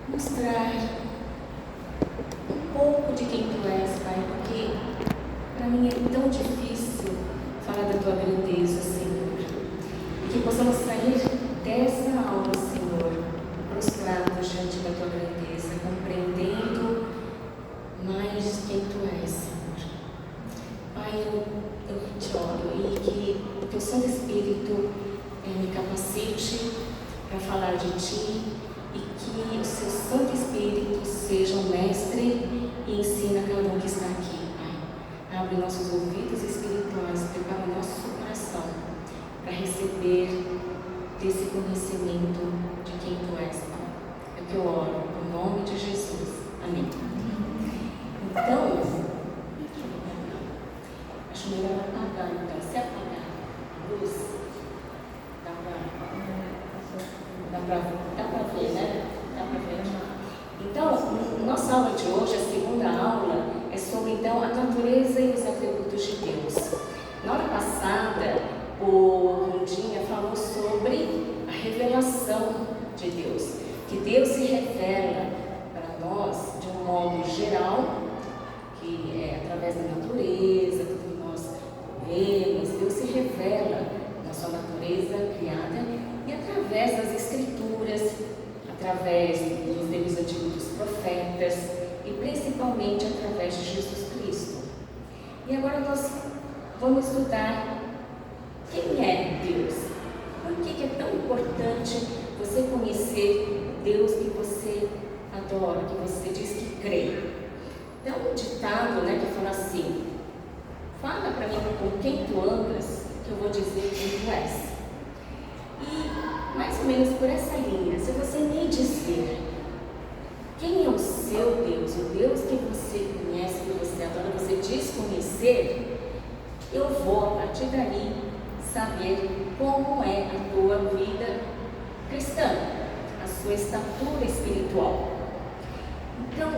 mostrar um pouco de quem Tu és, Pai, porque para mim é tão difícil falar da Tua grandeza, Senhor. E que possamos sair dessa aula, Senhor, prostrados diante da Tua grandeza, compreendendo mais quem Tu és, Senhor. Pai, eu te oro e que o Teu Santo Espírito me capacite para falar de Ti e que o Seu Santo Espírito seja o mestre e ensina cada um que está aqui, Pai. Abre nossos ouvidos espirituais, prepara o nosso coração para receber desse conhecimento de quem Tu és, Pai. É o que eu oro, no nome de Jesus. Amém. Então, acho melhor apagar, então. Se apagar a luz, dá para ver, né? Dá para ver. Então, nossa aula de hoje, a segunda aula, é sobre então a natureza e os atributos de Deus. Na hora passada, o Rondinha falou sobre a revelação de Deus, que Deus se revela para nós de um modo geral, que é através da natureza, tudo que nós vemos. Deus se revela na sua natureza criada e através das Escrituras, através dos livros antigos dos profetas e principalmente através de Jesus Cristo. E agora nós vamos estudar quem é Deus. Por que é tão importante você conhecer Deus que você adora, que você diz que crê? Tem um ditado, que fala assim: fala para mim com quem tu andas, que eu vou dizer quem tu és. E mais ou menos por essa linha, se você me dizer quem é o seu Deus, o Deus que você conhece, que você adora, você diz conhecer, eu vou a partir daí saber como é a tua vida cristã, a sua estatura espiritual. Então,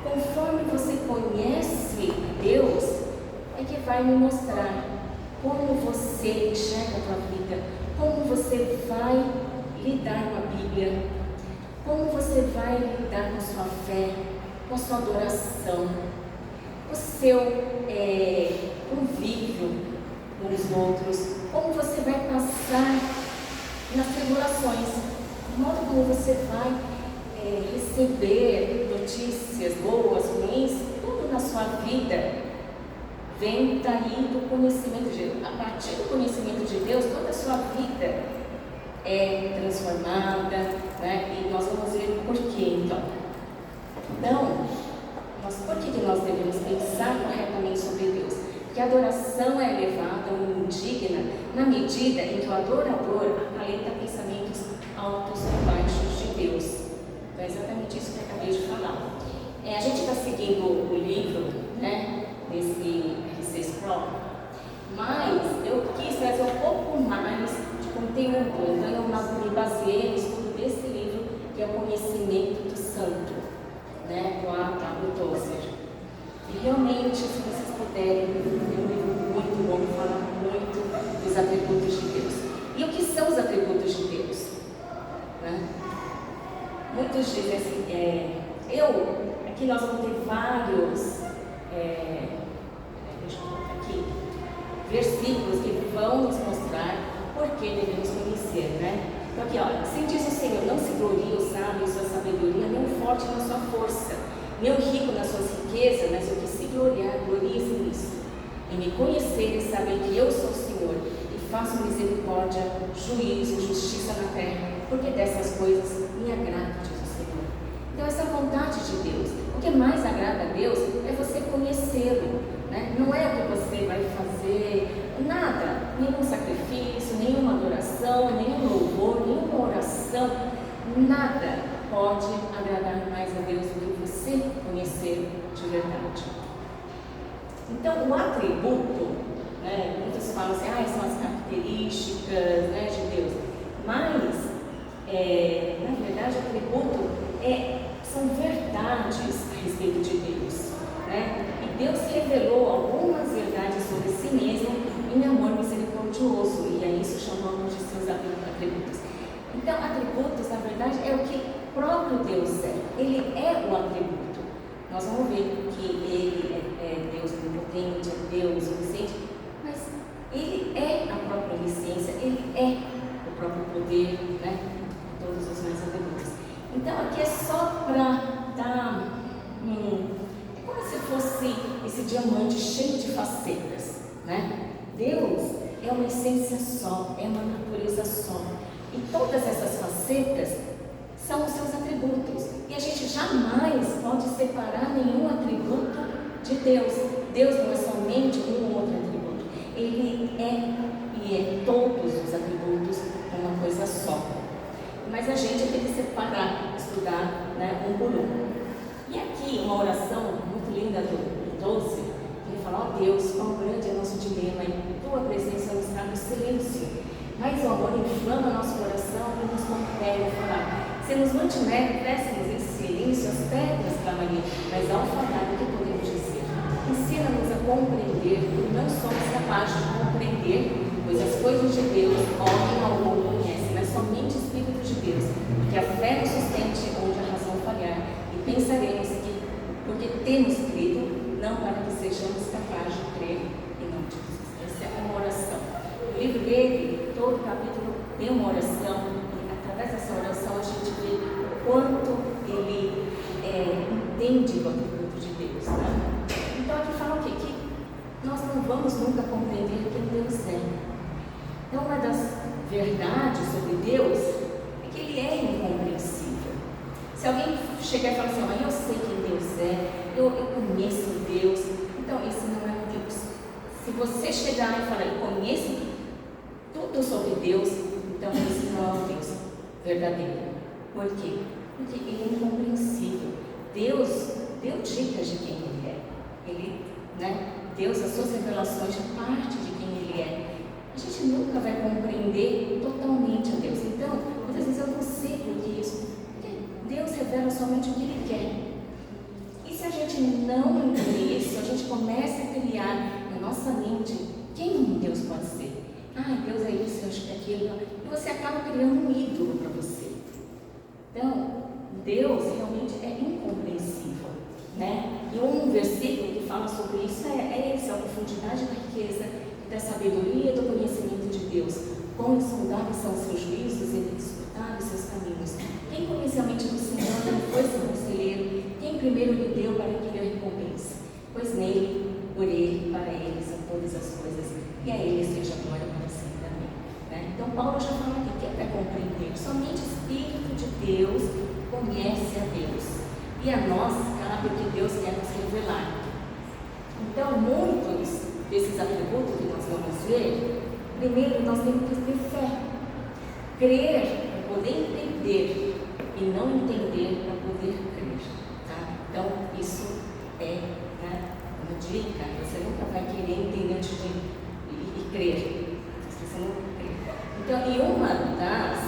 conforme você conhece Deus, é que vai me mostrar como você enxerga a tua vida, como você vai lidar com a Bíblia, como você vai lidar com a sua fé, com a sua adoração, o seu convívio com os outros, como você vai passar nas tribulações, de modo como você vai receber notícias boas, ruins, tudo na sua vida vem daí do conhecimento de Deus. A partir do conhecimento de Deus, toda a sua vida é transformada, e nós vamos ver por quê, então. Por que nós devemos pensar corretamente sobre Deus? Porque a adoração é elevada ou indigna na medida em que o adorador acalenta pensamentos altos ou baixos de Deus. Então é exatamente isso que eu acabei de falar. A gente está seguindo o livro, desse RC Pro, mas eu quis trazer um pouco mais de conteúdo. Então eu me baseei no estudo desse livro, que é o Conhecimento do Santo, com a W. Tozer. E realmente, se vocês puderem, é um livro muito bom, que fala muito dos atributos de Deus. E o que são os atributos de Deus? Muitos dizem assim, aqui nós vamos ter vários, deixa eu colocar aqui, versículos que vão nos mostrar por que devemos conhecer, Então aqui, olha, assim diz o Senhor: não se glorie o sábio em sua sabedoria, nem o forte na sua força, nem o rico nas suas riquezas, mas o que se gloriar, glorie-se nisso, em me conhecer e saber que eu sou o Senhor, e faço misericórdia, juízo, justiça na terra, porque dessas coisas me agrada, diz o Senhor. Então essa é a vontade de Deus. O que mais agrada a Deus é você conhecê-lo, Não é o que você vai fazer, nada, nenhum sacrifício, nenhuma adoração, nenhum louvor, nenhuma oração, nada pode agradar mais a Deus do que você conhecer de verdade. Então o atributo, muitos falam assim, são as características de Deus, mas na verdade o atributo são verdades a respeito de Deus, E Deus revelou algumas verdades sobre si mesmo em amor misericordioso, e a isso chamamos de seus atributos. Então, atributos, na verdade, é o que o próprio Deus ele é o atributo. Nós vamos ver que ele é Deus onipotente, é Deus onisciente, mas ele é a própria onisciência, ele é o próprio poder, né? Todos os meus atributos. Então aqui é só para dar é como se fosse esse diamante cheio de facetas, né? Deus é uma essência só, é uma natureza só. E todas essas facetas são os seus atributos. E a gente jamais pode separar nenhum atributo de Deus. Deus não é somente um ou outro atributo. Ele é todos os atributos uma coisa só. Mas a gente tem que separar, estudar, né, um por um. E aqui uma oração muito linda do 12, ele fala: ó Deus, quão grande é nosso dilema, em tua presença nos cabe o silêncio. Mas o amor inflama nosso coração e nos compele a falar. Se nos mantivéssemos em silêncio, as pedras clamariam, mas ao falar, o que podemos dizer? Ensina-nos a compreender, porque não somos capazes de compreender, pois as coisas de Deus, homem algum conhece, mas somente o Espírito de Deus, que a fé nos sustente onde a razão falhar, e pensaremos que, porque temos crido, não para que sejamos capazes de crer em nome de Jesus. Essa é uma oração. O livro dele, todo capítulo tem uma oração, e através dessa oração a gente vê o quanto ele entende o atributo de Deus. Né? Então aqui fala o quê? Que nós não vamos nunca compreender quem Deus é. Então uma das verdades sobre Deus é que ele é incompreensível. Se alguém chegar e falar assim: mas eu sei quem Deus é, eu conheço Deus, então esse não é Deus. Se você chegar e falar: eu conheço tudo sobre Deus, então esse não é o Deus verdadeiro. Por quê? Porque ele é incompreensível. Deus deu dicas de quem ele é. Deus, as suas revelações, parte de quem ele é. A gente nunca vai compreender totalmente a Deus. Então, muitas vezes eu não sei por que isso. Porque Deus revela somente o que ele quer. E se a gente não entender isso, a gente começa a criar na nossa mente quem Deus pode ser. Deus é isso, é aquilo. E você acaba criando um ídolo para você. Então, Deus realmente é incompreensível, né? E um versículo que fala sobre isso é esse: a profundidade da riqueza, da sabedoria e do conhecimento de Deus. Quão insondáveis são os seus juízos e indisputáveis seus caminhos. Quem conheceu a mente do Senhor não foi seu conselheiro? Quem primeiro lhe deu para que lhe recompense? Pois nele, por ele, para ele são todas as coisas, e a ele seja a glória para sempre. Amém. Né? Então Paulo já fala aqui que é para compreender. Somente o Espírito de Deus conhece a Deus. E a nós cabe o que Deus quer nos revelar. Então, muitos desses atributos que nós vamos ver, primeiro nós temos que ter fé. Crer para poder entender e não entender para poder crer. Tá? Então, isso é uma dica. Você nunca vai querer entender antes de crer. Você não crê. Então, e uma das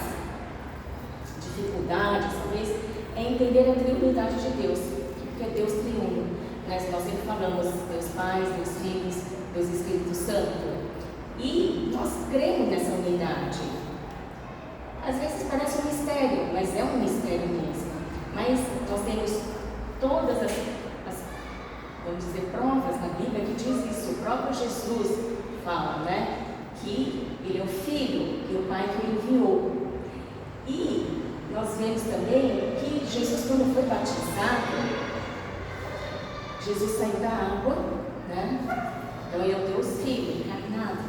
dificuldades, talvez, é entender a triunidade de Deus, porque é Deus triuno. Nós sempre falamos Deus Pai, Deus Filhos, Deus Espírito Santo, e nós cremos nessa unidade. Às vezes parece um mistério, mas é um mistério mesmo. Mas nós temos todas as vamos dizer, provas na Bíblia que diz isso. O próprio Jesus fala, né, que ele é o Filho e o Pai que o enviou. E nós vemos também que Jesus, quando foi batizado, Jesus saiu da água, né? Então ele é o Deus Filho, encarnado.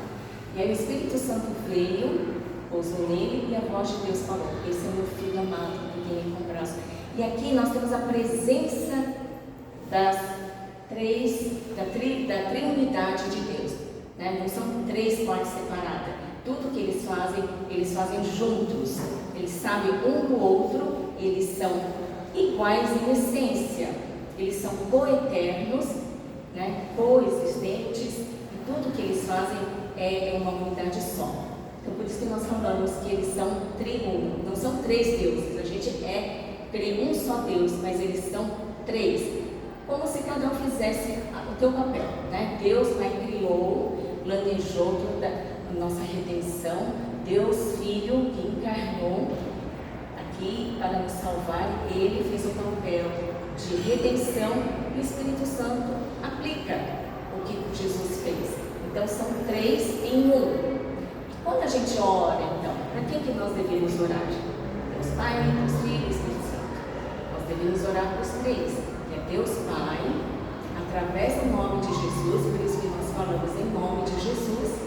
E aí o Espírito Santo veio, pousou nele, e a voz de Deus falou: esse é o meu Filho amado, em quem me comprazo. E aqui nós temos a presença da triunidade de Deus, né? Não são três partes separadas. Tudo que eles fazem juntos. Eles sabem um do outro, eles são iguais em essência, eles são coeternos, né? Coexistentes, e tudo que eles fazem é uma unidade só. Então, por isso que nós falamos que eles são triuno, não são três deuses. A gente crê um só Deus, mas eles são três. Como se cada um fizesse o teu papel, né? Deus Pai criou, planejou toda a nossa redenção. Deus Filho que encarnou aqui que para nos salvar, Ele fez o papel de redenção e o Espírito Santo aplica o que Jesus fez. Então são 3 em 1. Quando a gente ora, então, para que nós devemos orar? Deus Pai, Deus Filho e Espírito Santo. Nós devemos orar para os 3, que é Deus Pai, através do nome de Jesus, por isso que nós falamos em nome de Jesus,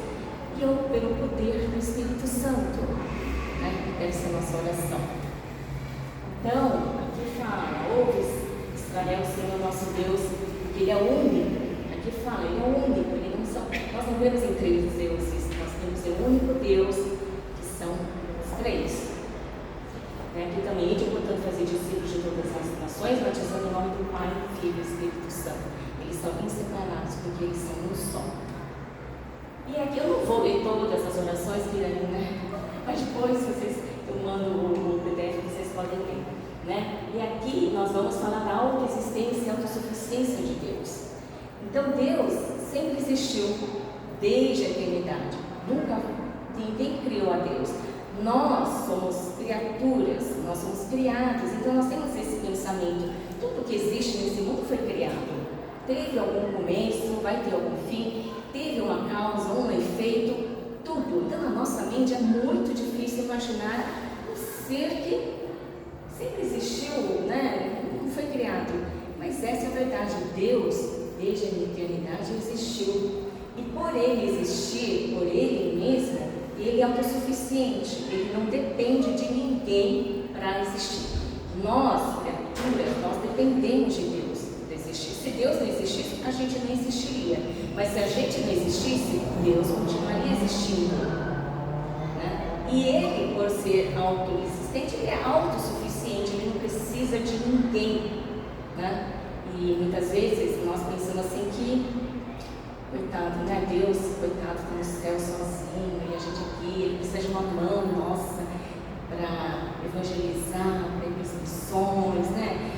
e pelo poder do Espírito Santo, né, que deve ser a nossa oração. Então, aqui fala, ouve Israel, Senhor nosso Deus, que Ele é único. Aqui fala, Ele é único, Ele não são. Nós não vemos em 3 deuses, nós temos o único Deus, que são os 3. Aqui também, ide, portanto, fazer discípulos de todas as nações, batizando em nome do Pai, do Filho e do Espírito Santo. Eles são inseparados, porque eles são um só. E aqui eu não vou ler todas as orações que né? Mas depois eu mando o PDF que vocês podem ler, né? E aqui nós vamos falar da autoexistência e autossuficiência de Deus. Então Deus sempre existiu desde a eternidade. Nunca ninguém criou a Deus. Nós somos criaturas, nós somos criados, então nós temos esse pensamento. Tudo que existe nesse mundo foi criado. Teve algum começo, vai ter algum fim, teve uma causa, um efeito, tudo. Então, na nossa mente é muito difícil imaginar um ser que sempre existiu, né? Não foi criado. Mas essa é a verdade. Deus, desde a eternidade, existiu. E por Ele existir, por Ele mesmo, Ele é autossuficiente. Ele não depende de ninguém para existir. Nós, criaturas, nós dependemos de Deus. Se Deus não existisse, a gente não existiria. Mas se a gente não existisse, Deus continuaria existindo. Né? E Ele, por ser autoexistente, Ele é autossuficiente, Ele não precisa de ninguém. Né? E muitas vezes nós pensamos assim que, coitado, né? Deus, coitado, está no céu sozinho, e a gente aqui, Ele precisa de uma mão nossa para evangelizar, para ir para as missões, né?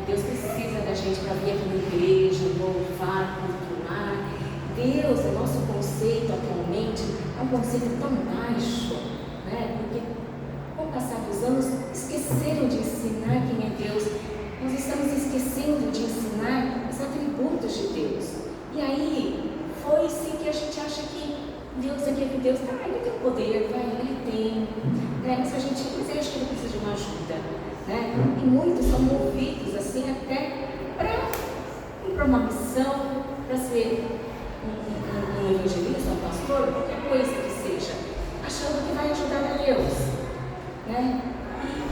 Deus precisa da gente para vir aqui na igreja, louvar, cultuar. Deus, o nosso conceito atualmente é um conceito tão baixo, né? Porque com o passar dos anos esqueceram de ensinar quem é Deus. Nós estamos esquecendo de ensinar os atributos de Deus. E aí foi sim que a gente acha que Deus é aquele Deus, ele tem poder, ele tem, né? Mas eu acho que ele precisa de uma ajuda. Né? E muitos são movidos assim até para ir para uma missão, para ser um evangelista, um pastor, qualquer coisa que seja, achando que vai ajudar a Deus. Né?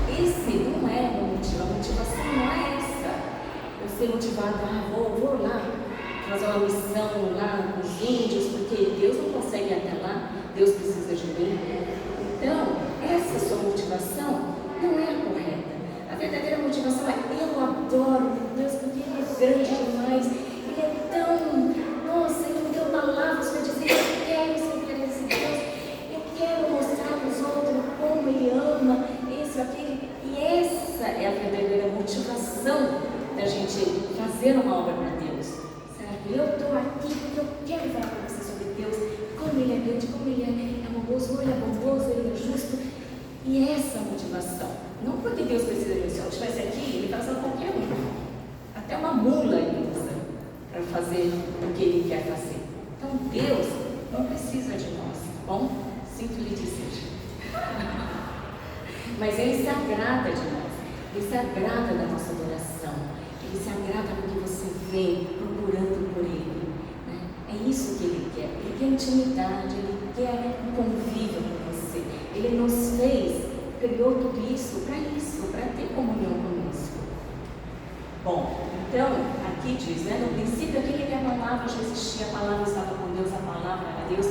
E esse não é o motivo, a motivação não é essa. Eu ser motivada, vou lá fazer uma missão lá com os índios, porque Deus não consegue ir até lá, Deus precisa de mim. Então, essa sua motivação não é a correta. A verdadeira motivação é: eu adoro Deus porque Ele é grande demais, Ele é tão, nossa, Ele me deu palavras para dizer que eu quero ser esse Deus, eu quero mostrar para os outros como Ele ama, isso, aquilo. E essa é a verdadeira motivação da gente fazer uma obra para Deus, certo? Eu estou aqui porque eu quero falar para você sobre Deus, como Ele é grande, como Ele é amoroso, Ele é bondoso, Ele é justo. E essa motivação. Não porque Deus precisa de mim. Se eu estivesse aqui, Ele está usando qualquer um. Até uma mula Ele usa para fazer o que Ele quer fazer. Então Deus não precisa de nós, tá bom? Sinto lhe dizer. Mas Ele se agrada de nós. Ele se agrada da nossa adoração. Ele se agrada porque você vem procurando por Ele. Né? É isso que Ele quer. Ele quer intimidade, Ele quer um convívio com você. Ele nos fez, criou tudo isso, para ter comunhão conosco. Bom, então, aqui diz, né, no princípio aquele que a palavra já existia, a palavra estava com Deus, a palavra era Deus,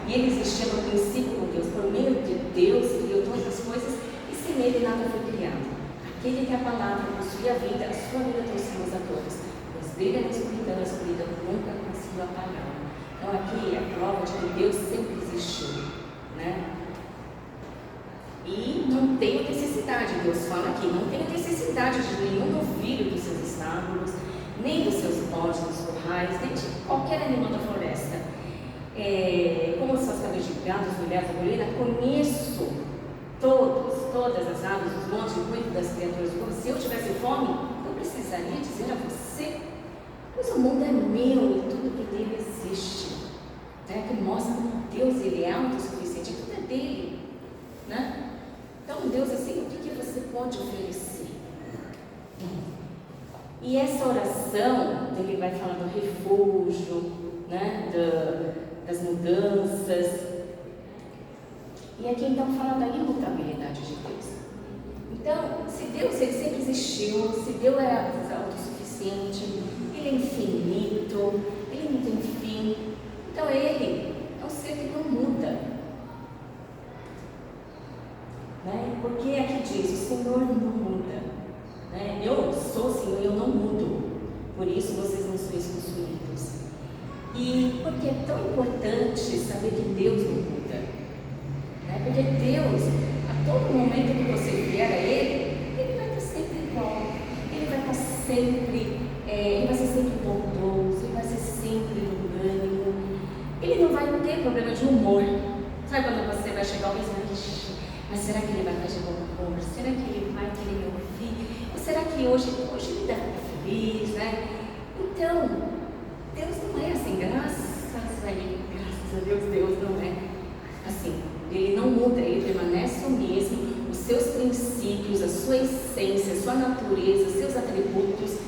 e Ele existia no princípio com Deus. Por meio de Deus, criou todas as coisas, e sem Ele nada foi criado. Aquele que a palavra possui a vida, a sua vida trouxe-nos a todos. Pois brilha na escuridão, a escuridão nunca conseguiu apagá-la. Então, aqui é a prova de que Deus sempre existiu, né? E não tem necessidade, Deus fala aqui, não tem necessidade de nenhum novilho dos seus estábulos, nem dos seus bodes, dos currais, nem de qualquer animal da floresta. Como as suas cabras de gado, as mulheres da colina, conheço todas as aves, os montes e muito das criaturas do mundo, se eu tivesse fome, eu precisaria dizer a você, pois o mundo é meu e tudo que nele existe. Né? Que mostra como Deus ele é autossuficiente, tudo é dele. Né? Então, Deus assim, o que você pode oferecer? E essa oração, ele vai falar do refúgio, né? Das mudanças. E aqui então fala da imutabilidade de Deus. Então, se Deus ele sempre existiu, se Deus é autossuficiente, ele é infinito, ele não tem fim, então ele é um ser que não muda. Né? Porque aqui diz, o Senhor não muda. Né? Eu sou o Senhor e eu não mudo, por isso vocês não sois consumidos. E porque é tão importante saber que Deus não muda. Né? Porque Deus, a todo momento que você vier a Ele vai estar sempre igual, Ele vai estar sempre, Ele vai ser sempre bondoso, Ele vai ser sempre longânimo, Ele não vai ter problema de humor. Sabe quando você vai chegar alguém e vai dizer, mas será que Ele vai estar de bom humor? Será que Ele vai querer me ouvir? Ou será que hoje Ele deve estar feliz, né? Então, Deus não é assim, graças a Deus não é assim. Ele não muda, ele permanece o mesmo, os seus princípios, a sua essência, a sua natureza, seus atributos,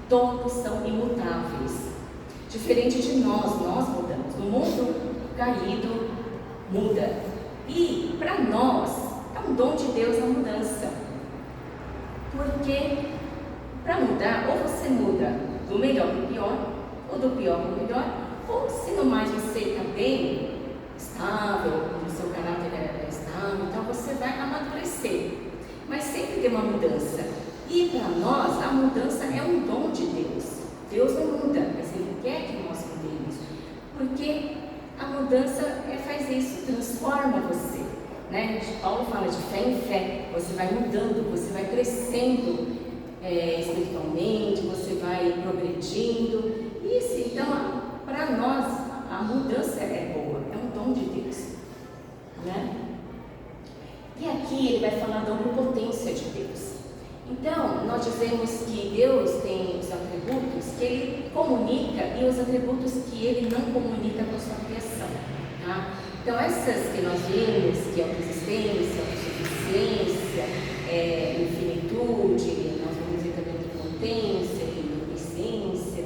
todos são imutáveis. Diferente de nós mudamos. O mundo caído muda. E para nós, é um dom de Deus a mudança. Porque para mudar, ou você muda do melhor para o pior, ou do pior para o melhor, ou se no mais você está bem, estável, o seu caráter é estável, então você vai amadurecer. Mas sempre tem uma mudança. E para nós, a mudança é um dom de Deus. Deus não muda, mas Ele quer que nós mudemos. Porque a mudança faz isso, transforma você. Né? Paulo fala de fé em fé, você vai mudando, você vai crescendo espiritualmente, você vai progredindo. Isso, então, para nós, a mudança é boa, é um dom de Deus. Né? E aqui ele vai falar da onipotência de Deus. Então, nós dizemos que Deus tem os atributos que Ele comunica e os atributos que Ele não comunica com a sua criação. Tá? Então, essas que nós vimos, que é autoexistência, autossuficiência, infinitude, nós vamos ver também onipotência, onisciência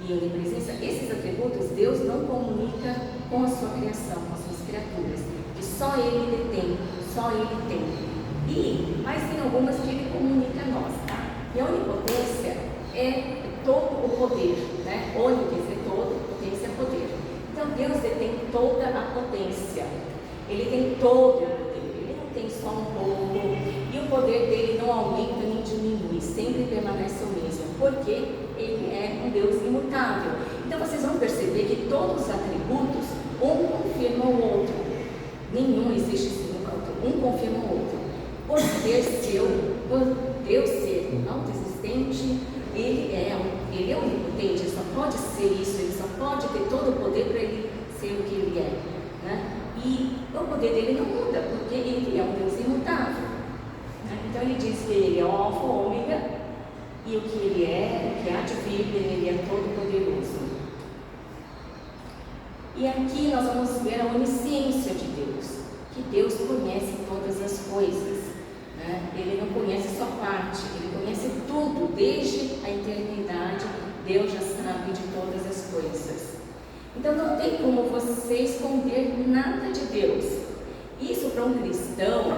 e onipresença, esses atributos Deus não comunica com a sua criação, com as suas criaturas, que só Ele detém, só Ele tem. Mas tem algumas que Ele comunica a nós, tá? E a onipotência é todo o poder, né? Oni quer dizer todo, potência é poder. Então Deus detém toda a potência, Ele tem todo o poder, Ele não tem só um pouco, e o poder dele não aumenta nem diminui, sempre permanece o mesmo, porque Ele é um Deus imutável. Então vocês vão perceber que todos os atributos, um confirma o outro, nenhum existe sem o outro, um confirma o outro. Por Deus ser autoexistente, Ele é onipotente, Ele só pode ser isso, Ele só pode ter todo o poder para Ele ser o que Ele é. Né? E o poder dele não muda, porque Ele é um Deus imutável. Né? Então Ele diz que Ele é o alfa, o ômega, e o que Ele é, o que há de vir, Ele é todo poderoso. E aqui nós vamos ver a onisciência de Deus, que Deus conhece todas as coisas. Ele não conhece só parte, Ele conhece tudo, desde a eternidade, Deus já sabe de todas as coisas. Então não tem como você esconder nada de Deus. Isso para um cristão,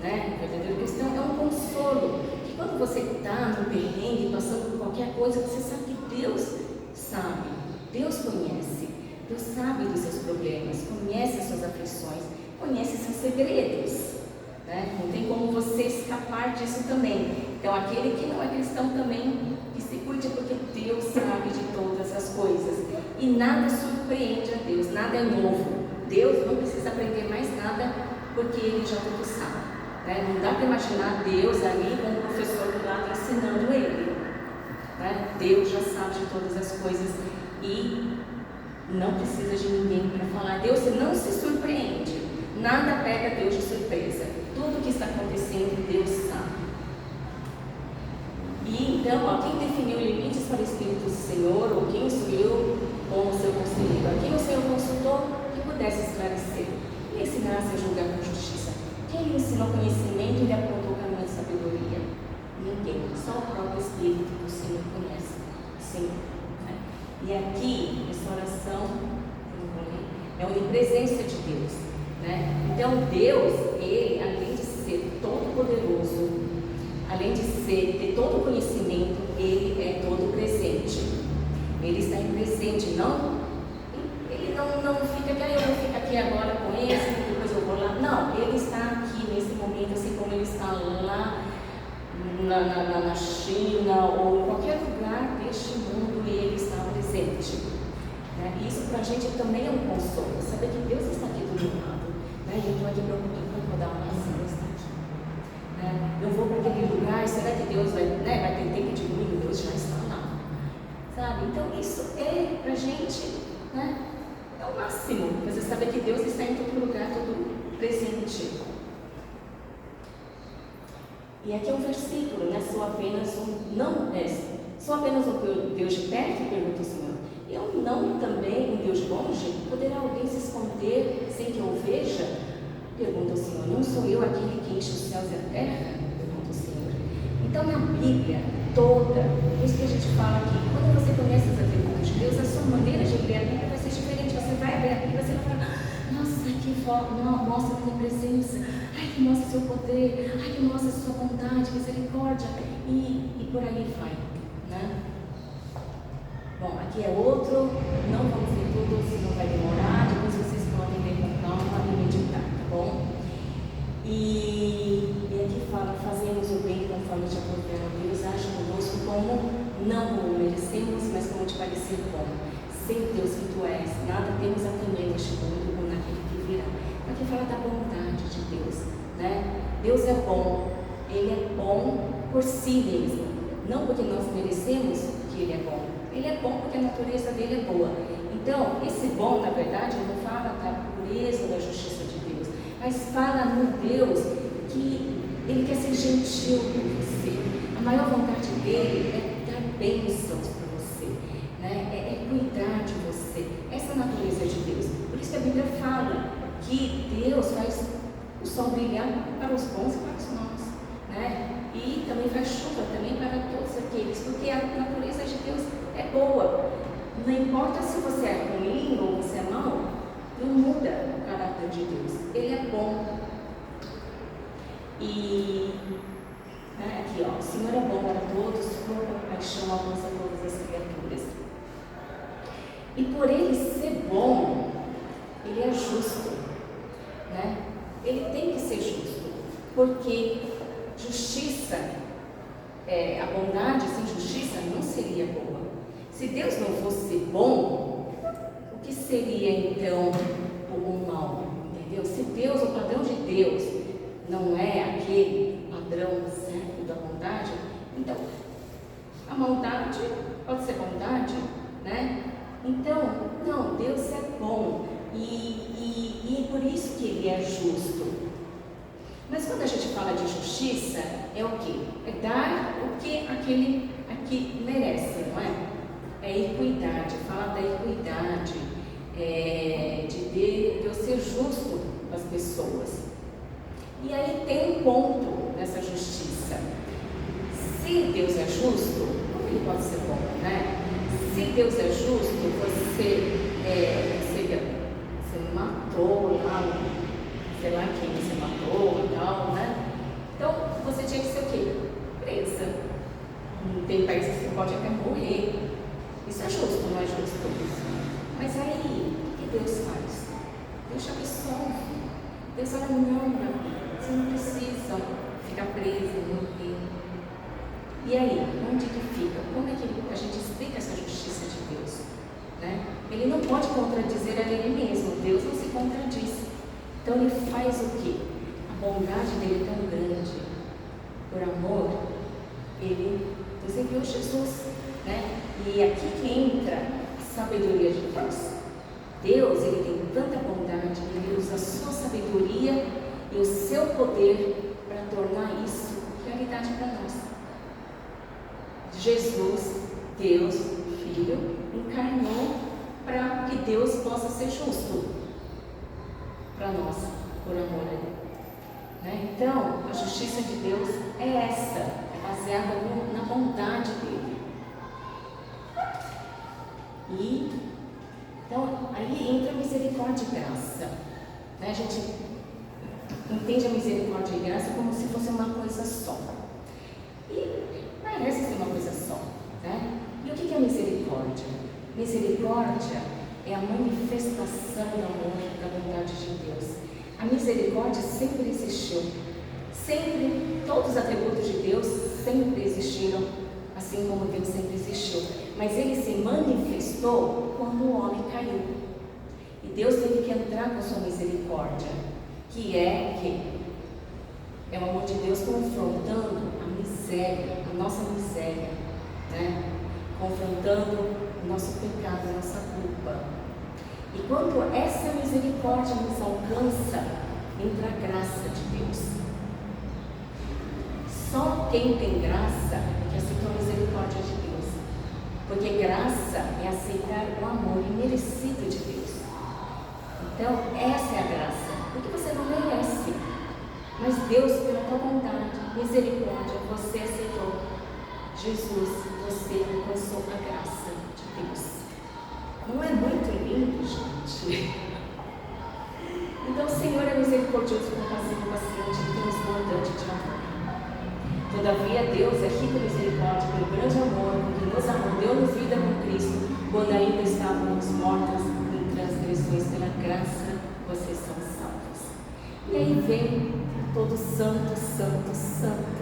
né, um verdadeiro cristão, é um consolo, que quando você está no perrengue, passando por qualquer coisa, você sabe que Deus sabe, Deus conhece, Deus sabe dos seus problemas, conhece as suas aflições, conhece seus segredos. Né? Não tem como você escapar disso também. Então aquele que não é cristão também, que se cuide, porque Deus sabe de todas as coisas. E nada surpreende a Deus, nada é novo. Deus não precisa aprender mais nada, porque Ele já tudo sabe. Né? Não dá para imaginar Deus ali com o professor do lado ensinando Ele. Né? Deus já sabe de todas as coisas e não precisa de ninguém para falar. Deus não se surpreende. Nada pega Deus de surpresa. Tudo que está acontecendo, Deus sabe. E então, quem definiu limites para o Espírito do Senhor, ou quem sou eu como seu conselheiro? A quem o Senhor consultou que pudesse esclarecer e ensinar-se a julgar com justiça? Quem lhe ensinou conhecimento e lhe apontou o caminho de sabedoria? Ninguém, só o próprio Espírito do Senhor conhece. Sim. Né? E aqui, essa oração é a onipresença de Deus. Né? Então, Deus, Ele, além de ser todo-poderoso, além de ter todo o conhecimento, Ele é todo presente. Ele está em presente, não? Ele não fica aqui, eu vou ficar aqui agora com esse, depois eu vou lá. Não, Ele está aqui nesse momento, assim como Ele está lá na China ou em qualquer lugar deste mundo, Ele está presente. Né? Isso para a gente também é um consolo, saber que Deus está aqui do meu lado. Né? Eu estou aqui para dar uma ação, Ele está aqui. Eu vou para aquele lugar, será que Deus vai ter tempo de mim? Deus já está lá, sabe? Então isso é para a gente, né? É o máximo, você saber que Deus está em todo lugar, todo presente. E aqui é um versículo, né? Sou apenas um Deus de perto, pergunta o Senhor. E eu não também um Deus de longe? Poderá alguém se esconder sem que eu o veja? Pergunta o Senhor. Não sou eu aquele que enche os céus e a terra? Pergunta o Senhor. Então, na Bíblia toda, isso que a gente fala aqui, quando você conhece os atributos de Deus, a sua maneira de ler a Bíblia vai ser diferente. Você vai ler a Bíblia e você vai falar, nossa, que mostra a minha presença, ai, que mostra o seu poder, ai, que mostra a sua bondade, misericórdia, e por aí vai, né? Bom, aqui é outro, não vamos ver tudo, senão vai demorar, depois vocês podem ler com calma e meditar, tá bom? E aqui fala, fazemos o bem conforme te aproveitou Deus, age conosco como não o merecemos, mas como te parecer bom. Sem Deus que tu és, nada temos a temer neste mundo ou naquele que virá. Aqui fala da bondade de Deus, né? Deus é bom, Ele é bom por si mesmo, não porque nós merecemos que Ele é bom. Ele é bom porque a natureza dele é boa. Então, esse bom, na verdade, não fala da pureza, da justiça de Deus, mas fala no Deus que Ele quer ser gentil com você. A maior vontade dele é dar bênçãos para você, né? É cuidar de você. Essa é a natureza de Deus. Por isso que a Bíblia fala que Deus faz o sol brilhar para os bons e para os maus, né? E também faz chuva também para todos aqueles, porque a natureza de Deus é boa. Não importa se você é ruim ou você é mau, não muda o caráter de Deus. Ele é bom. E aqui, ó, o Senhor é bom para todos, sua compaixão alcança todas as criaturas. E por Ele ser bom, Ele é justo, né? Ele tem que ser justo, porque justiça, a bondade sem justiça não seria boa. Se Deus não fosse bom, o que seria então o mal? Entendeu? Se Deus, o padrão de Deus, não é aquele padrão certo da bondade, então a maldade pode ser bondade, né? Então, não, Deus é bom e é por isso que Ele é justo. Mas quando a gente fala de justiça, é o quê? É dar o que aquele aqui merece, não é? É equidade, fala da equidade, de Deus ser justo com as pessoas. E aí tem um ponto nessa justiça. Se Deus é justo, como Ele pode ser bom, né? Se Deus é justo, você matou lá, sei lá quem você matou e tal, né? Então, você tinha que ser o quê? Presa. Tem países que pode até morrer. Isso é justo, não é justo isso. Mas aí, o que Deus faz? Deus te absolve. Deus fala, não, você não precisa ficar preso, morrer. E aí, onde que fica? Como é que a gente explica essa justiça de Deus? Né? Ele não pode contradizer a Ele mesmo. Deus não se contradiz. Então Ele faz o quê? A bondade dele é tão grande. Por amor, Ele nos enviou Jesus, né? E aqui que entra a sabedoria de Deus. Deus, Ele tem tanta bondade, Ele usa a sua sabedoria e o seu poder para tornar isso realidade para nós. Jesus, Deus, Filho, encarnou para que Deus possa ser justo para nós, por amor a Ele. Né? Então, a justiça de Deus é essa, é baseada na bondade dEle. E, então, aí entra a misericórdia e graça. Né? A gente entende a misericórdia e graça como se fosse uma coisa só. E parece ser uma coisa só. Né? E o que é misericórdia? Misericórdia é a manifestação do amor, da bondade de Deus. A misericórdia sempre existiu. Sempre, todos os atributos de Deus sempre existiram, assim como Deus sempre existiu. Mas Ele se manifestou quando o homem caiu. E Deus teve que entrar com a sua misericórdia, que é o amor de Deus confrontando a miséria, a nossa miséria, né? Confrontando o nosso pecado, a nossa culpa. E quando essa misericórdia nos alcança, entra a graça de Deus. Só quem tem graça é que aceitou a misericórdia de Deus. Porque graça é aceitar o amor imerecido de Deus. Então, essa é a graça. Porque você não merece. Mas Deus, pela tua bondade, misericórdia, você aceitou. Jesus, você alcançou a graça de Deus. Não é muito lindo, gente? Então, o Senhor é misericordioso, compassivo, paciente e transbordante de amor. Todavia, Deus é rico em misericórdia, pelo grande amor, que nos amou, deu-nos vida com Cristo, quando ainda estávamos mortos em transgressões. Pela graça, vocês são salvos. E aí vem todo santo, santo, santo,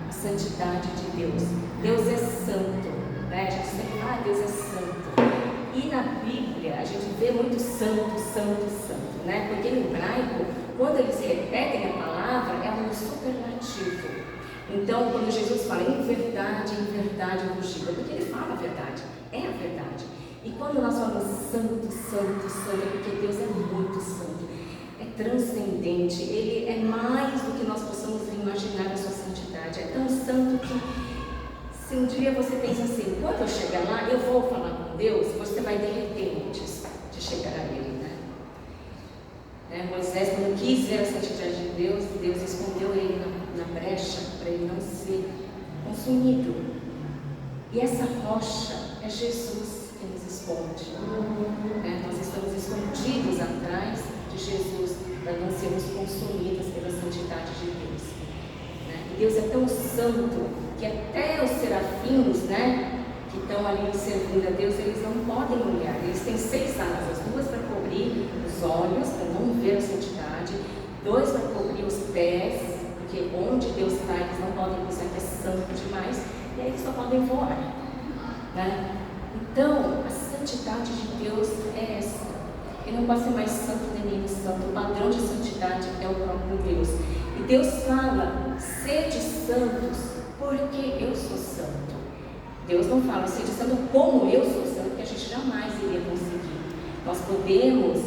a santidade de Deus. Deus é santo, né? A gente sempre fala, Deus é santo. E na Bíblia, a gente vê muito santo, santo, santo, né? Porque em hebraico, quando eles repetem a palavra, é um superlativo. Então, quando Jesus fala em verdade eu vos digo, é porque ele fala a verdade, é a verdade. E quando nós falamos santo, santo, santo, é porque Deus é muito santo, é transcendente, Ele é mais do que nós possamos imaginar a sua santidade. É tão santo que, se um dia você pensa assim, quando eu chegar lá, eu vou falar com Deus, você vai derreter antes de chegar a Ele, né? Moisés, quando quis ver a santidade de Deus, Deus escondeu ele na brecha para ele não ser consumido. E essa rocha é Jesus que nos esconde. Nós estamos escondidos atrás de Jesus para não sermos consumidos pela santidade de Deus. E Deus é tão santo que até os serafins, que estão ali servindo a Deus, eles não podem olhar. Eles têm 6 asas, 2 para cobrir os olhos, para não ver a santidade, 2 para cobrir os pés, porque onde Deus está, eles não podem pensar que é santo demais, e aí eles só podem voar. Então, a santidade de Deus é essa. Ele não pode ser mais santo nem menos santo. O padrão de santidade é o próprio Deus. E Deus fala, sede santos, porque eu sou santo. Deus não fala, sede santo como eu sou santo, porque a gente jamais iria conseguir. Nós podemos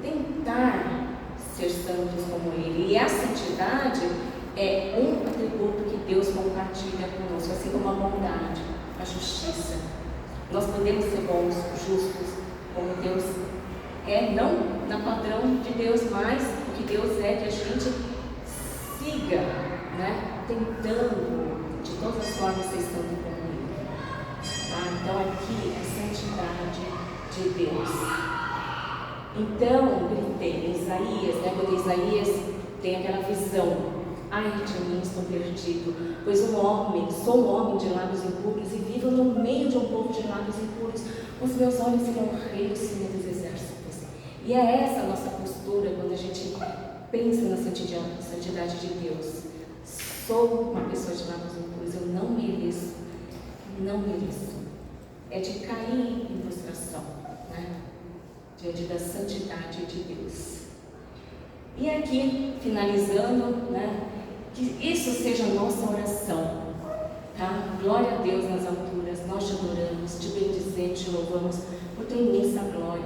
tentar ser santos como Ele. E a santidade é um atributo que Deus compartilha conosco, assim como a bondade, a justiça. Nós podemos ser bons, justos, como Deus é, não na padrão de Deus, mas o que Deus é, que a gente siga, tentando de todas as formas ser santo como Ele. Então aqui é a santidade de Deus. Então, gritei em Isaías, quando Isaías tem aquela visão, ai de mim, estou perdido, pois sou um homem de lábios impuros e vivo no meio de um povo de lábios impuros. Os meus olhos irão rei do Senhor dos exércitos. E é essa a nossa postura quando a gente pensa na santidade de Deus. Sou uma pessoa de lábios impuros, eu não mereço. É de cair em frustração, diante da santidade de Deus. E aqui, finalizando, que isso seja a nossa oração, Glória a Deus nas alturas, nós te adoramos, te bendizemos, te louvamos por tua imensa glória.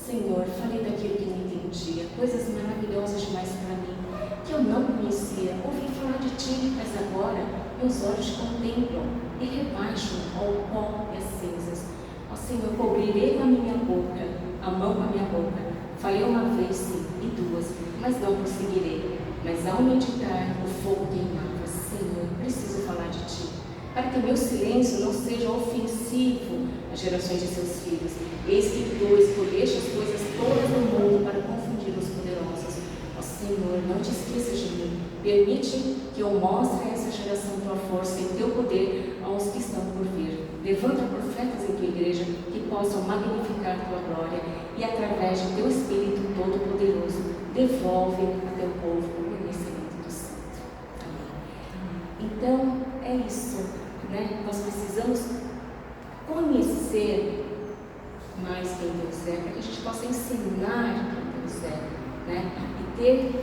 Senhor, falei daquilo que não entendia, coisas maravilhosas demais para mim, que que eu não conhecia. Ouvi falar de ti, mas agora meus olhos contemplam e rebaixo ao pó e às cinzas. Ó Senhor, cobrirei com a minha boca, a mão com a minha boca. Falei uma vez, sim, e duas, mas não conseguirei. Mas ao meditar, o fogo queimava. Senhor, preciso falar de ti, para que meu silêncio não seja ofensivo às gerações de seus filhos. Eis que tu escolheste as coisas todas do mundo para confundir os poderosos. Ó Senhor, não te esqueças de mim. Permite que eu mostre a essa geração tua força e teu poder aos que estão por vir. Levanta profetas em tua igreja que possam magnificar tua glória e, através de teu Espírito Todo-Poderoso, devolve a teu povo o conhecimento do Santo. Amém. Então, é isso, né? Nós precisamos conhecer mais quem Deus é, para que a gente possa ensinar quem Deus é, né? E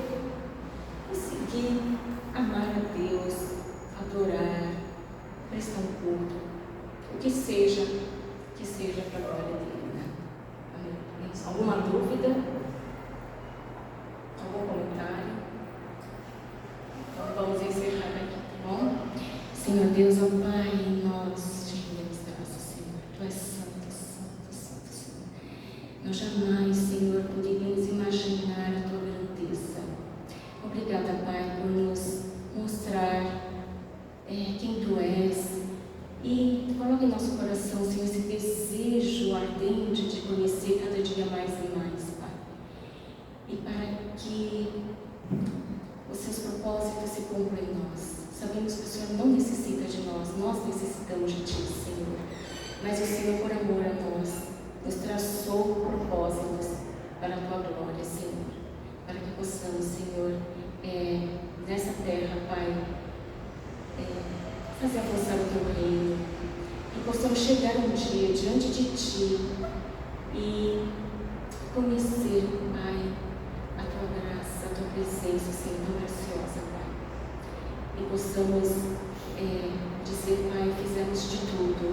conseguir amar a Deus, adorar, prestar um culto, o que seja para a glória dele, né? Amém. Alguma dúvida? Algum comentário? Então vamos encerrar aqui, tá bom? Senhor Deus, ó Pai, nós te rendemos graças, Senhor. Tu és santo, santo, santo, Senhor. Nós jamais, Senhor, poderíamos imaginar a tua grandeza. Obrigada, Pai, por nos mostrar quem tu és e coloca em nosso coração, Senhor, esse desejo ardente de conhecer cada dia mais e mais, Pai. E para que os seus propósitos se cumpram em nós. Sabemos que o Senhor não necessita de nós necessitamos de ti, Senhor. Mas o Senhor, por amor a nós, nos traçou propósitos para a tua glória, Senhor. Para que possamos, Senhor, nessa terra, Pai, fazer avançar o teu reino. Que possamos chegar um dia diante de ti e conhecer, Pai, a tua graça, a tua presença, Senhor, tão graciosa, Pai. E possamos dizer, Pai, fizemos de tudo,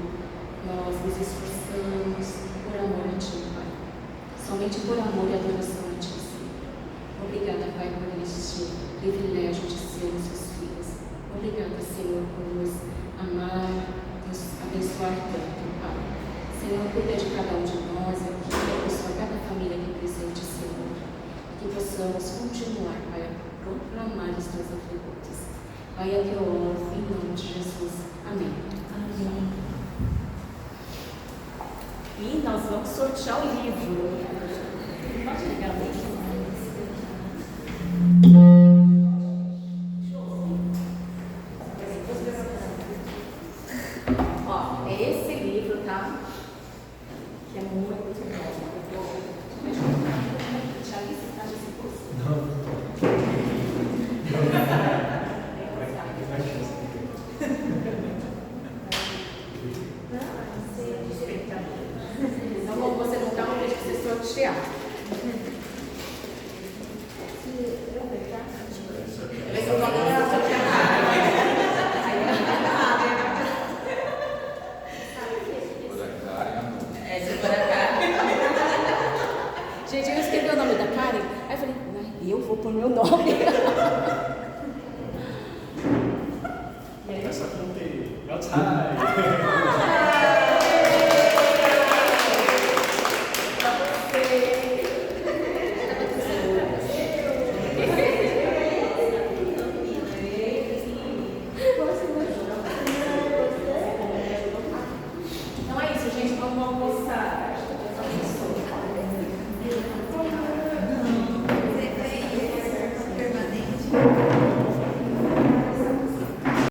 nós nos esforçamos por amor a ti, Pai. Somente por amor e adoração a ti, Senhor. Obrigada, Pai, por este privilégio de sermos seus filhos. Obrigada, Senhor, por nos amar, nos abençoar tanto, Pai. Senhor, cuida de cada um de nós aqui, abençoa cada família aqui presente, Senhor. Que possamos continuar, Pai, a proclamar os teus atributos. Pai, é que eu oro em nome de Jesus. Amém. Amém. E nós vamos sortear o livro. Pode ligar o livro. Ó, é esse livro, tá? Que é muito bom. Já li se tá de Não. Então, como você não está, eu deixo você sortear.